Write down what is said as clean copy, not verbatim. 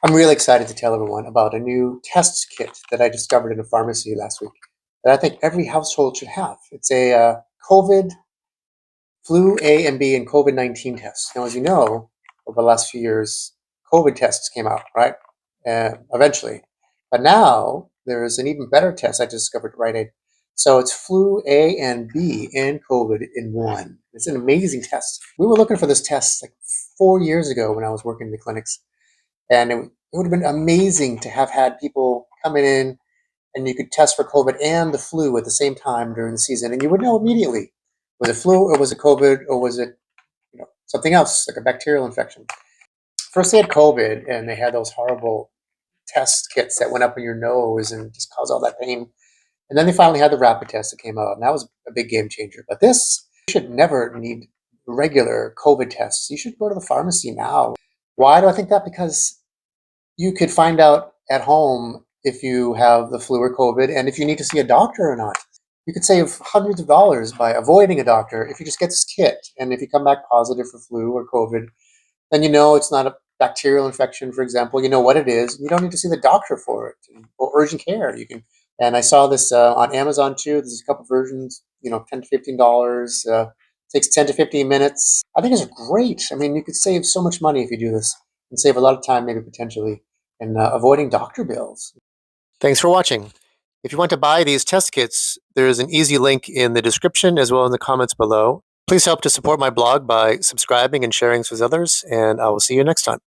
I'm really excited to tell everyone about a new test kit that I discovered in a pharmacy last week that I think every household should have. It's a COVID, flu A and B, and COVID-19 test. Now, as you know, over the last few years, COVID tests came out, right? Eventually. But now there's an even better test I discovered at Rite Aid. So it's flu A and B and COVID in one. It's an amazing test. We were looking for this test like 4 years ago when I was working in the clinics. And it would have been amazing to have had people coming in and you could test for COVID and the flu at the same time during the season. And you would know immediately, was it flu or was it COVID or was it something else like a bacterial infection? First they had COVID and they had those horrible test kits that went up in your nose and just caused all that pain. And then they finally had the rapid test that came out, and that was a big game changer. But this, you should never need regular COVID tests. You should go to the pharmacy now. Why do I think that? Because you could find out at home if you have the flu or COVID and if you need to see a doctor or not. You could save hundreds of dollars by avoiding a doctor if you just get this kit. And if you come back positive for flu or COVID, then you know it's not a bacterial infection, for example. You know what it is. You don't need to see the doctor for it or urgent care. You can. And I saw this on Amazon too. There's a couple versions, $10 to $15. Takes 10 to 15 minutes. I think it's great. I mean, you could save so much money if you do this and save a lot of time, maybe potentially, in avoiding doctor bills. Thanks for watching. If you want to buy these test kits, there is an easy link in the description as well as in the comments below. Please help to support my blog by subscribing and sharing this with others, and I will see you next time.